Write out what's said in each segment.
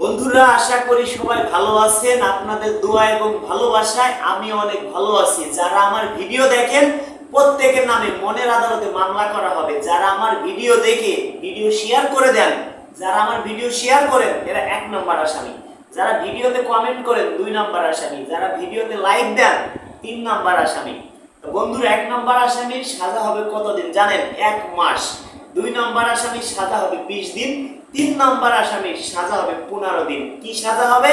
বন্ধুরা, আশা করি সবাই ভালো আছেন। আপনাদের দোয়া এবং ভালোবাসায় আমি অনেক ভালো আছি। যারা আমার ভিডিও দেখেন প্রত্যেকের নামে মনের আদালতে মামলা করা হবে। যারা আমার ভিডিও দেখে ভিডিও শেয়ার করে দেন, যারা আমার ভিডিও শেয়ার করেন এরা 1 নম্বর আসামি। যারা ভিডিওতে কমেন্ট করেন 2 নম্বর আসামি। যারা ভিডিওতে লাইক দেন 3 নম্বর আসামি। তো বন্ধুরা, 1 নম্বর আসামির সাজা হবে কতদিন জানেন? 1 মাস। 2 নম্বর আসামির সাজা হবে 20 দিন। 3 নম্বর আসামির সাজা হবে 15 দিন। কি সাজা হবে?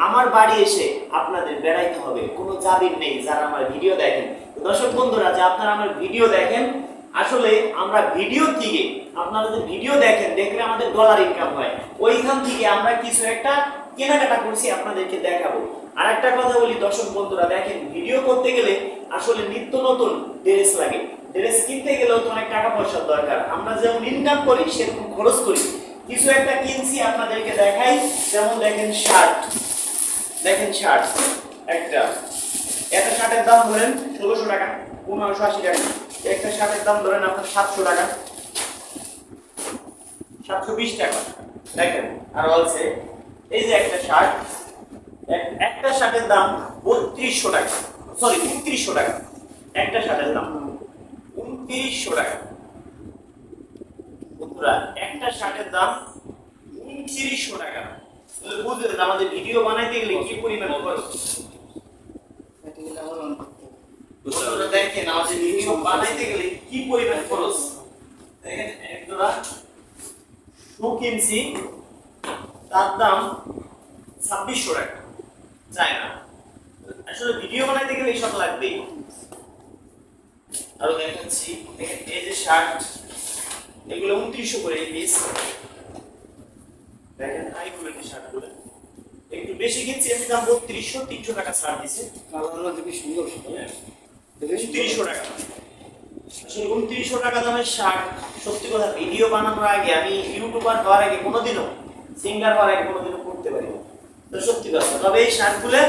আমার বাড়ি এসে আপনাদের বেড়াইতে হবে, কোনো জামিন নেই। যারা আমার ভিডিও দেখেন, দর্শক বন্ধুরা, যে আপনারা আমার ভিডিও দেখেন, আসলে আমরা ভিডিও থেকে, আপনারা যে ভিডিও দেখেন, দেখলে আমাদের ডলার ইনকাম হয়। ওইখান থেকে আমরা কিছু একটা কেনাকাটা করছি, আপনাদেরকে দেখাবো। আর একটা কথা বলি দর্শক বন্ধুরা, দেখেন ভিডিও করতে গেলে আসলে নিত্য নতুন ড্রেস লাগে। ড্রেস কিনতে গেলেও তো অনেক টাকা পয়সার দরকার। আমরা যেমন ইনকাম করি সেরকম খরচ করি। কিছু একটা কিনছি, আপনাদেরকে দেখাই। যেমন দেখেন শার্ট, দেখেন শার্ট একটা শার্টের দাম ধরেন 1600 টাকা, 1580 টাকা। একটা শার্টের দাম ধরেন আপনার 700 টাকা, 720 টাকা। দেখেন আর বলছে এই যে একটা শার্ট, একটা শার্টের দাম 3200 টাকা, সরি 2900 টাকা। একটা শার্টের দাম 2900 টাকা। বন্ধুরা, একটা শার্টের দাম 2900 টাকা। তাহলে বুঝলেন আমাদের ভিডিও বানাইতে গেলে কি পরিমাণ খরচ। বন্ধুরা দেখেন আমাদের ভিডিও বানাইতে গেলে কি পরিমাণ খরচ। দেখেন একজোড়া শু কিনছি, তার দাম 2600 টাকা। যায় না, আসলে ভিডিও বানাইতে গেলে এইসব লাগবেই। আরো দেখাচ্ছি, দেখেন এই যে শার্ট, এগুলো 2900 করে এই পিস। দেখেন হাই কোয়ালিটি শার্টগুলো একটু বেশি কিনছি, এর দাম 3200, 300 টাকা ছাড় দিয়েছে। কালারগুলো দেখি সুন্দর, 2900 টাকা। আসলে 2900 টাকা দামের শার্ট, সত্যি কথা ভিডিও বানানোর আগে, আমি ইউটিউবার হওয়ার আগে কোনোদিনও, সিঙ্গার হওয়ার আগে কোনোদিনও করতে পারি না। তো সত্যি কথা, তবে এই শার্টগুলো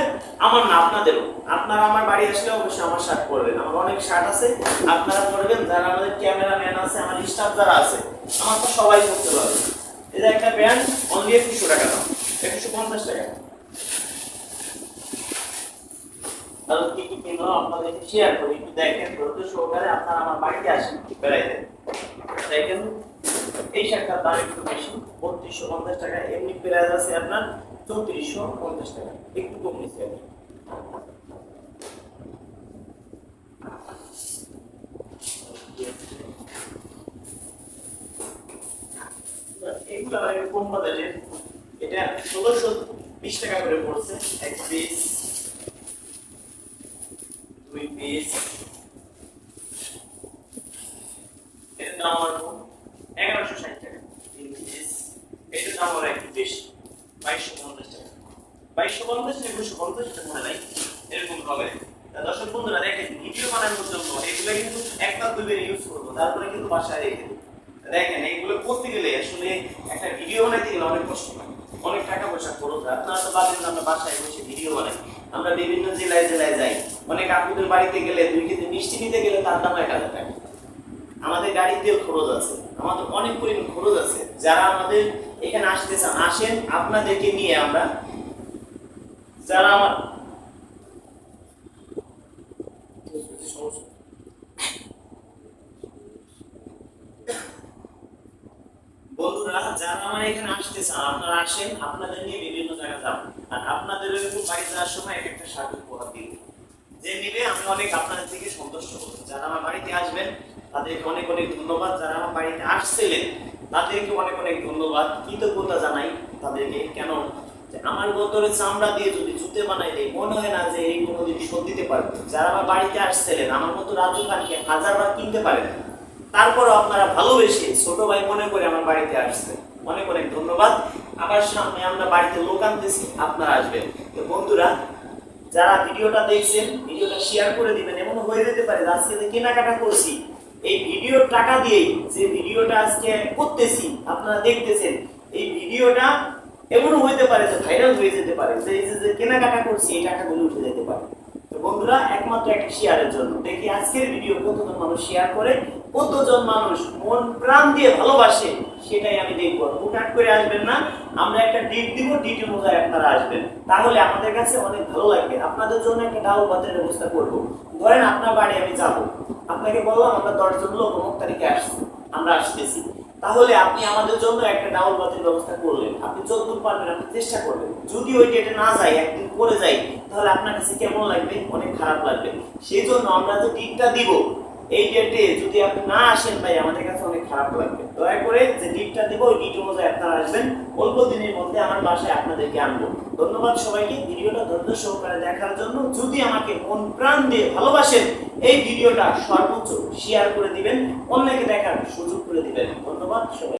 আমার না, আপনাদেরও। আপনারা আমার বাড়ি আসলে অবশ্যই আমার শার্ট পরবেন। আমার অনেক শার্ট আছে, আপনারা পরবেন। যারা আমাদের ক্যামেরাম্যান আছে, আমার স্টাফ যারা আছে, আমার তো সবাই করতে পারবে। এই যে একটা প্যান্ট অনলি 2100 টাকা দাম, 150 টাকা। আর কি কি কিনো আপনাদেরকে শেয়ার করি, একটু দেখেন ধৈর্য সহকারে। আপনারা আমার বাড়িতে আসেন বেড়াইতে, দেখেন এই শার্টটার দাম একটু বেশি, 3250 টাকা। এমনি প্রাইস আছে আপনার 3450 টাকা, একটু কম নিচ্ছে। এগুলো কম বাজারের, এটা 1620 টাকা করে পড়ছে। এক পিস, 2 পিস, এর দাম আর 1160 টাকা। 3 পিস, এটার দাম আর একটু বেশি, 2250 টাকা। 2250 টাকা, 250 টাকা মনে নাই, এরকম হবে। দর্শক বন্ধুরা দেখেন, ভিডিও বানানোর জন্য এগুলো কিন্তু একটা দুইবার ইউজ করবো, তারপরে কিন্তু বাসায় রেখে দেবো। দেখেন এইগুলো করতে গেলে আসলে একটা ভিডিও বানাইতে গেলে অনেক কষ্ট হয়, অনেক টাকা পয়সা খরচ হয়। আপনারা তো ভাবেন আমরা বাসায় বসে ভিডিও বানাই। আমরা বিভিন্ন জেলায় জেলায় যাই, অনেক আপুদের বাড়িতে গেলে 2 কেজি মিষ্টি নিতে গেলে তার দাম 1000 টাকা। আমাদের গাড়িতেও খরচ আছে, আমাদের অনেক পরিমাণ খরচ আছে। যারা আমাদের এখানে আসতে চান আসেন, আপনাদেরকে নিয়ে আমরা, যারা আমার বন্ধুরা, যারা আমার এখানে আসতে চান আপনারা আসেন, আপনাদের নিয়ে বিভিন্ন জায়গায় যাব। আর আপনাদের এরকম বাড়ি যাওয়ার সময় একটা শার্ট উপহার দিব, যে নিলে আমি অনেক আপনাদের থেকে সন্তুষ্ট হব। যারা আমার বাড়িতে আসবেন তাদেরকে অনেক অনেক ধন্যবাদ। যারা আমার বাড়িতে আসছিলেন তাদেরকে অনেক অনেক ধন্যবাদ, কৃতজ্ঞতা জানাই তাদেরকে। কেন আমার বোতলের চামড়া দিয়ে যদি জুতে বানাই দেয়, মনে হয় না যে এই কোনোদিন শোধ দিতে পারবে। যারা আমার বাড়িতে আসছিলেন, আমার মতো রাজু খানকে 1000বার কিনতে পারেন, তারপরও আপনারা ভালোবেসে ছোট ভাই মনে করে আমার বাড়িতে আসছেন, অনেক অনেক ধন্যবাদ। আবার সামনে আমরা বাড়িতে লোক আনতেছি, আপনারা আসবেন। তো বন্ধুরা, যারা ভিডিওটা দেখছেন ভিডিওটা শেয়ার করে দিবেন। এমন হয়ে যেতে পারে আজকে যে কেনাকাটা করছি, এই ভিডিওর টাকা দিয়েই যে ভিডিওটা আজকে করতেছি আপনারা দেখতেছেন, এই ভিডিওটা এমনও হইতে পারে যে ভাইরাল হয়ে যেতে পারে, যে এই যে কেনাকাটা করছি এই টাকাগুলো উঠে যেতে পারে। তো বন্ধুরা, একমাত্র একটা শেয়ারের জন্য দেখি আজকের ভিডিও কতজন মানুষ শেয়ার করে, কতজন মানুষ মন প্রাণ দিয়ে ভালোবাসে, সেটাই আমি দেখবো। হুটহাট করে আসবেন না, আমরা একটা ডিট দিব, ডিট অনুযায়ী আপনারা আসবেন, তাহলে আমাদের কাছে অনেক ভালো লাগবে। আপনাদের জন্য একটা ডাউল বাতের ব্যবস্থা করব। ধরেন আপনার বাড়ি আমি যাব, আপনাকে বললাম আমরা 10 জন লোক অমুক তারিখে আসছি, আমরা আসতেছি, তাহলে আপনি আমাদের জন্য একটা ডাউল বাতের ব্যবস্থা করলেন। আপনি যতদূর পারবেন আপনি চেষ্টা করবেন। যদি ওই ডেটে না যাই, একদিন পরে যাই, তাহলে আপনার কাছে কেমন লাগবে? অনেক খারাপ লাগবে। সেই জন্য আমরা যে ডিটটা দিব, এই ডেটে যদি আপনি না আসেন ভাই, আমাদের কাছে অনেক খারাপ লাগবে। দয়া করে যে ডিটটা দিব, ওই ডিট অনুযায়ী আপনারা আসবেন। অল্প দিনের মধ্যে আমার বাসায় আপনাদেরকে আনবো। ধন্যবাদ সবাইকে ভিডিওটা ধৈর্য সহকারে দেখার জন্য। যদি আমাকে মন প্রাণ দিয়ে ভালোবাসেন, এই ভিডিওটা সর্বোচ্চ শেয়ার করে দিবেন, অন্যকে দেখার সুযোগ করে দিবেন। ধন্যবাদ সবাই।